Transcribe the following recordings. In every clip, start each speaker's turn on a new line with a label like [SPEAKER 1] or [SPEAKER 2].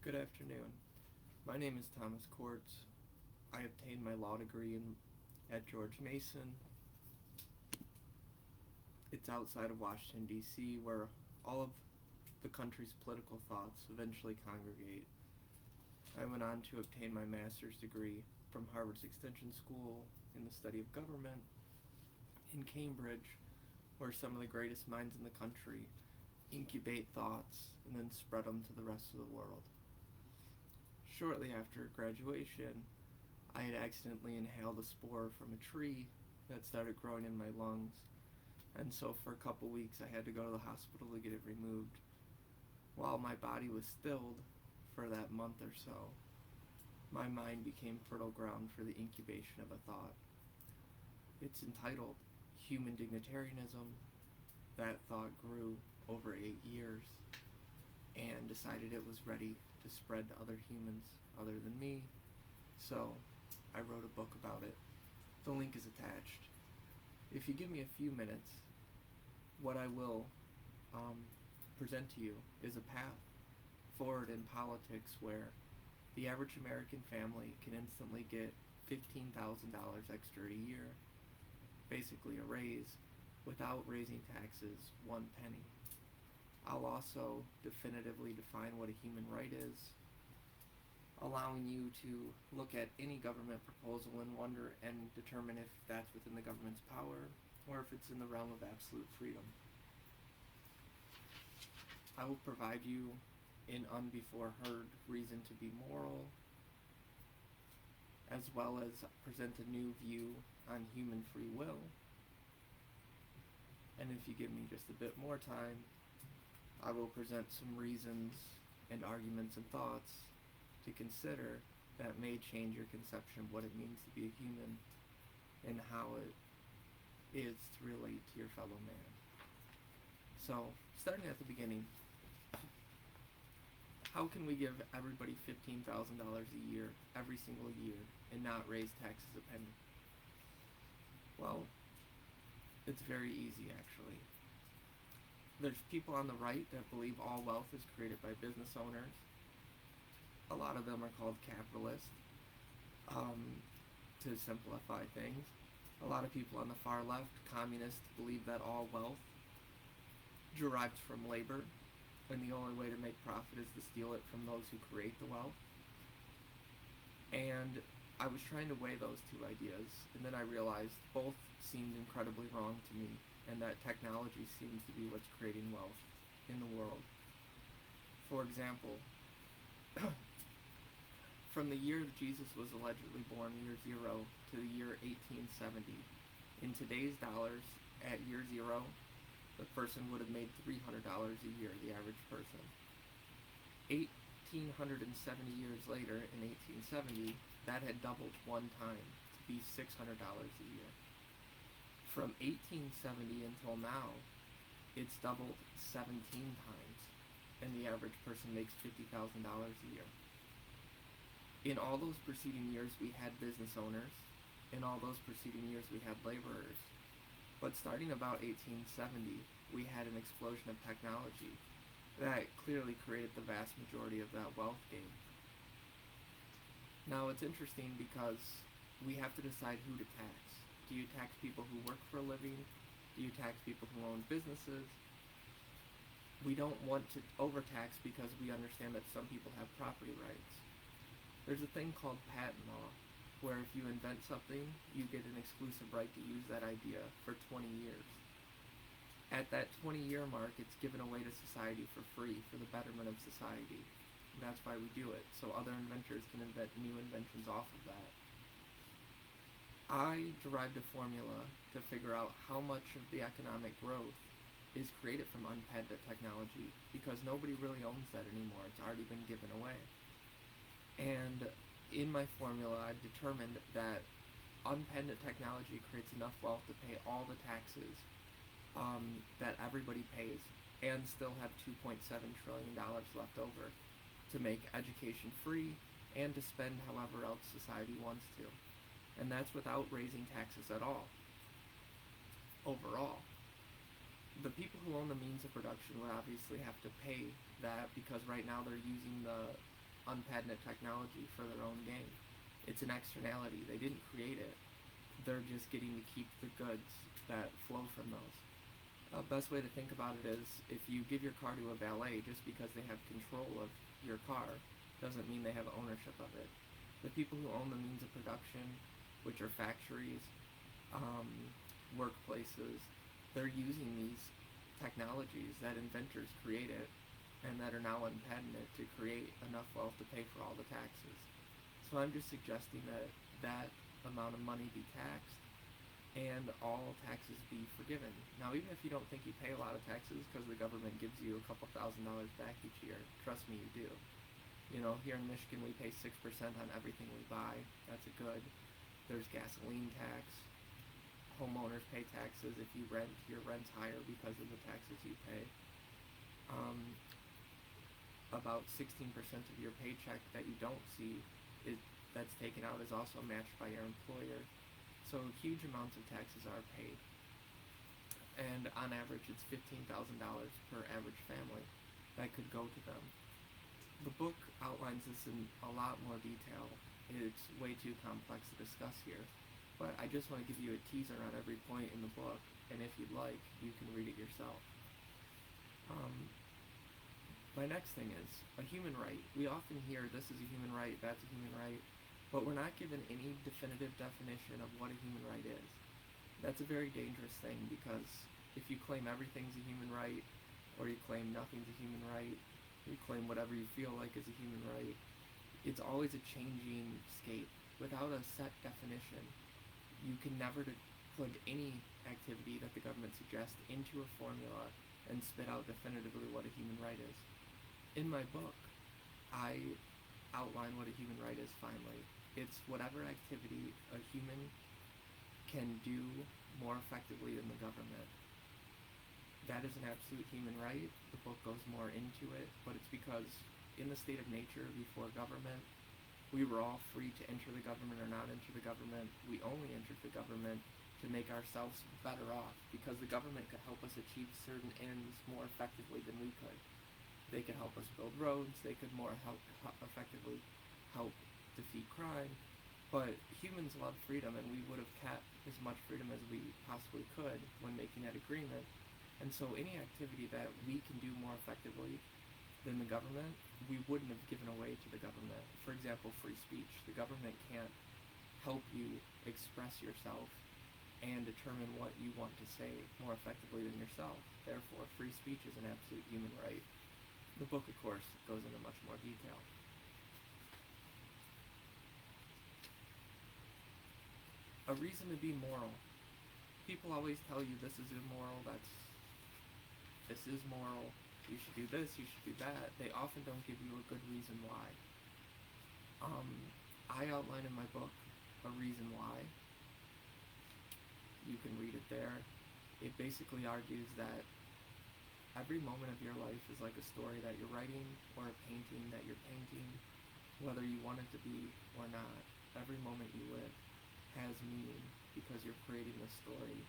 [SPEAKER 1] Good afternoon. My name is Thomas Quartz. I obtained my law degree at George Mason. It's outside of Washington, D.C., where all of the country's political thoughts eventually congregate. I went on to obtain my master's degree from Harvard's Extension School in the study of government in Cambridge, where some of the greatest minds in the country incubate thoughts and then spread them to the rest of the world. Shortly after graduation, I had accidentally inhaled a spore from a tree that started growing in my lungs, and so for a couple weeks I had to go to the hospital to get it removed. While my body was stilled for that month or so, my mind became fertile ground for the incubation of a thought. It's entitled Human Dignitarianism. That thought grew over 8 years and decided it was ready to spread to other humans other than me, so I wrote a book about it. The link is attached. If you give me a few minutes, what I will present to you is a path forward in politics where the average American family can instantly get $15,000 extra a year, basically a raise, without raising taxes one penny. I'll also definitively define what a human right is, allowing you to look at any government proposal and wonder and determine if that's within the government's power or if it's in the realm of absolute freedom. I will provide you an unbefore-heard reason to be moral, as well as present a new view on human free will. And if you give me just a bit more time, I will present some reasons and arguments and thoughts to consider that may change your conception of what it means to be a human and how it is to relate to your fellow man. So, starting at the beginning, how can we give everybody $15,000 a year every single year and not raise taxes a penny? Well, it's very easy actually. There's people on the right that believe all wealth is created by business owners. A lot of them are called capitalists, to simplify things. A lot of people on the far left, communists, believe that all wealth derives from labor, and the only way to make profit is to steal it from those who create the wealth. And I was trying to weigh those two ideas, and then I realized both seemed incredibly wrong to me, and that technology seems to be what's creating wealth in the world. For example, from the year Jesus was allegedly born, year zero, to the year 1870, in today's dollars, at year zero, the person would have made $300 a year, the average person. 1,870 years later, in 1870, that had doubled one time to be $600 a year. From 1870 until now, it's doubled 17 times, and the average person makes $50,000 a year. In all those preceding years, we had business owners. In all those preceding years, we had laborers. But starting about 1870, we had an explosion of technology that clearly created the vast majority of that wealth gain. Now, it's interesting because we have to decide who to tax. Do you tax people who work for a living? Do you tax people who own businesses? We don't want to overtax because we understand that some people have property rights. There's a thing called patent law, where if you invent something, you get an exclusive right to use that idea for 20 years. At that 20-year mark, it's given away to society for free, for the betterment of society. And that's why we do it, so other inventors can invent new inventions off of that. I derived a formula to figure out how much of the economic growth is created from unpatented technology, because nobody really owns that anymore. It's already been given away. And in my formula, I've determined that unpatented technology creates enough wealth to pay all the taxes that everybody pays, and still have $2.7 trillion left over to make education free and to spend however else society wants to. And that's without raising taxes at all. Overall, the people who own the means of production would obviously have to pay that, because right now they're using the unpatented technology for their own gain. It's an externality. They didn't create it. They're just getting to keep the goods that flow from those. Best way to think about it is, if you give your car to a valet just because they have control of your car, doesn't mean they have ownership of it. The people who own the means of production, which are factories, workplaces, they're using these technologies that inventors created and that are now unpatented to create enough wealth to pay for all the taxes. So I'm just suggesting that that amount of money be taxed and all taxes be forgiven. Now, even if you don't think you pay a lot of taxes because the government gives you a couple $1,000s back each year, trust me, you do. You know, here in Michigan we pay 6% on everything we buy. That's a good. There's gasoline tax. Homeowners pay taxes. If you rent, your rent's higher because of the taxes you pay. About 16% of your paycheck that you don't see that's taken out is also matched by your employer. So huge amounts of taxes are paid. And on average, it's $15,000 per average family that could go to them. The book outlines this in a lot more detail. It's way too complex to discuss here. But I just want to give you a teaser on every point in the book, and if you'd like, you can read it yourself. My next thing is a human right. We often hear this is a human right, that's a human right, but we're not given any definitive definition of what a human right is. That's a very dangerous thing, because if you claim everything's a human right, or you claim nothing's a human right, you claim whatever you feel like is a human right, it's always a changing scape. Without a set definition, you can never put any activity that the government suggests into a formula and spit out definitively what a human right is. In my book, I outline what a human right is finally. It's whatever activity a human can do more effectively than the government. That is an absolute human right. The book goes more into it, but it's because in the state of nature before government, we were all free to enter the government or not enter the government. We only entered the government to make ourselves better off, because the government could help us achieve certain ends more effectively than we could. They could help us build roads, they could more effectively help defeat crime, but humans love freedom, and we would have kept as much freedom as we possibly could when making that agreement. And so any activity that we can do more effectively than the government, we wouldn't have given away to the government. For example, free speech. The government can't help you express yourself and determine what you want to say more effectively than yourself. Therefore, free speech is an absolute human right. The book, of course, goes into much more detail. A reason to be moral. People always tell you this is immoral, this is moral, you should do this, you should do that. They often don't give you a good reason why. I outline in my book a reason why. You can read it there. It basically argues that every moment of your life is like a story that you're writing or a painting that you're painting, whether you want it to be or not. Every moment you live has meaning because you're creating this story.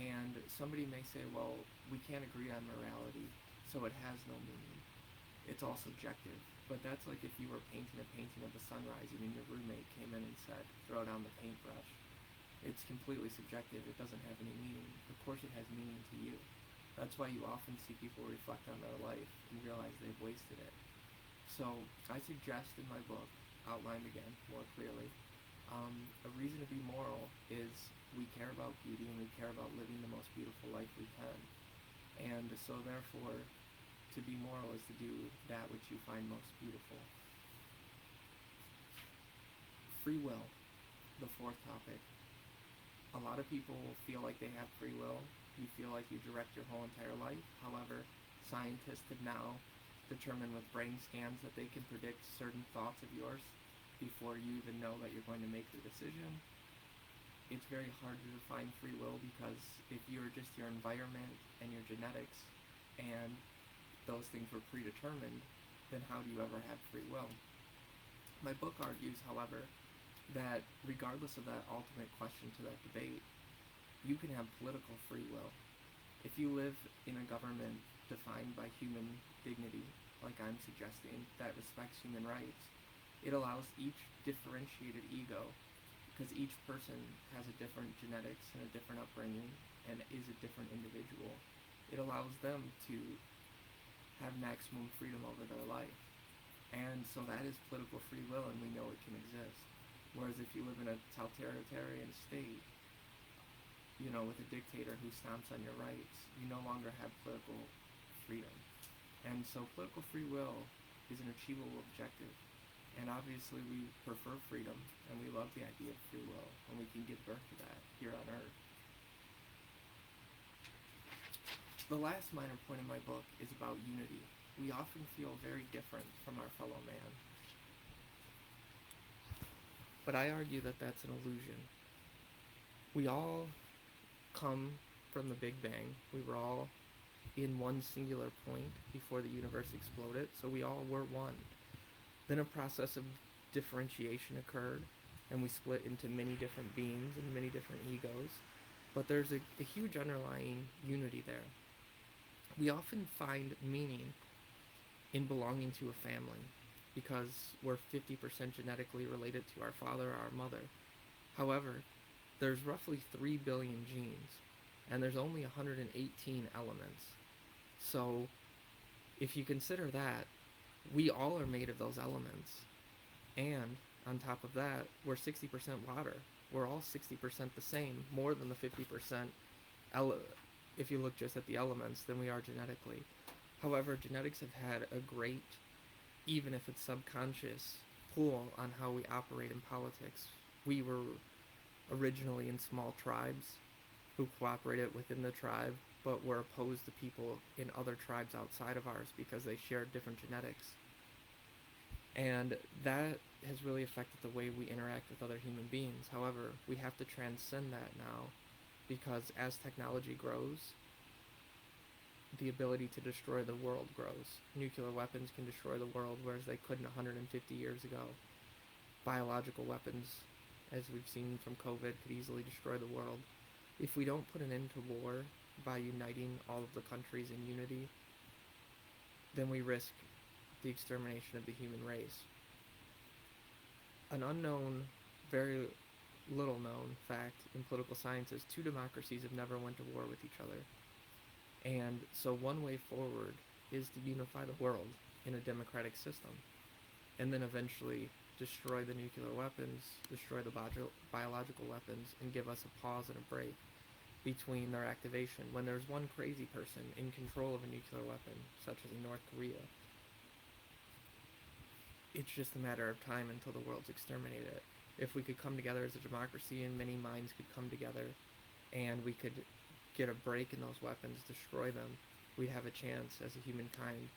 [SPEAKER 1] And somebody may say, well, we can't agree on morality, so it has no meaning. It's all subjective. But that's like if you were painting a painting of the sunrise and your roommate came in and said, throw down the paintbrush. It's completely subjective. It doesn't have any meaning. Of course it has meaning to you. That's why you often see people reflect on their life and realize they've wasted it. So I suggest in my book, outlined again more clearly, a reason to be moral is we care about beauty and we care about living the most beautiful life we can. And so therefore, to be moral is to do that which you find most beautiful. Free will, the fourth topic. A lot of people feel like they have free will. You feel like you direct your whole entire life. However, scientists have now determined with brain scans that they can predict certain thoughts of yours before you even know that you're going to make the decision. It's very hard to define free will, because if you're just your environment and your genetics and those things were predetermined, then how do you ever have free will? My book argues, however, that regardless of that ultimate question to that debate, you can have political free will. If you live in a government defined by human dignity, like I'm suggesting, that respects human rights. It allows each differentiated ego, because each person has a different genetics and a different upbringing and is a different individual. It allows them to have maximum freedom over their life. And so that is political free will, and we know it can exist. Whereas if you live in a totalitarian state, with a dictator who stomps on your rights, you no longer have political freedom. And so political free will is an achievable objective. And obviously we prefer freedom, and we love the idea of free will, and we can give birth to that here on Earth. The last minor point in my book is about unity. We often feel very different from our fellow man. But I argue that that's an illusion. We all come from the Big Bang. We were all in one singular point before the universe exploded, so we all were one. Then a process of differentiation occurred, and we split into many different beings and many different egos. But there's a huge underlying unity there. We often find meaning in belonging to a family because we're 50% genetically related to our father or our mother. However, there's roughly 3 billion genes, and there's only 118 elements. So if you consider that, we all are made of those elements. And on top of that, we're 60% water. We're all 60% the same, more than the 50% if you look just at the elements than we are genetically. However, genetics have had a great, even if it's subconscious, pull on how we operate in politics. We were originally in small tribes who cooperated within the tribe, but were opposed to people in other tribes outside of ours because they shared different genetics. And that has really affected the way we interact with other human beings. However, we have to transcend that now, because as technology grows, the ability to destroy the world grows. Nuclear weapons can destroy the world, whereas they couldn't 150 years ago. Biological weapons, as we've seen from COVID, could easily destroy the world. If we don't put an end to war by uniting all of the countries in unity, then we risk the extermination of the human race. An unknown, very little known fact in political science is 2 democracies have never went to war with each other. And so one way forward is to unify the world in a democratic system, and then eventually destroy the nuclear weapons, destroy the biological weapons, and give us a pause and a break between their activation. When there's one crazy person in control of a nuclear weapon, such as in North Korea, it's just a matter of time until the world's exterminated. If we could come together as a democracy and many minds could come together and we could get a break in those weapons, destroy them, we'd have a chance as a humankind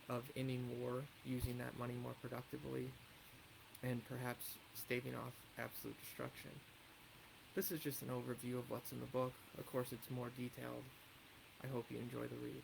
[SPEAKER 1] of ending war, using that money more productively, and perhaps staving off absolute destruction. This is just an overview of what's in the book. Of course, it's more detailed. I hope you enjoy the read.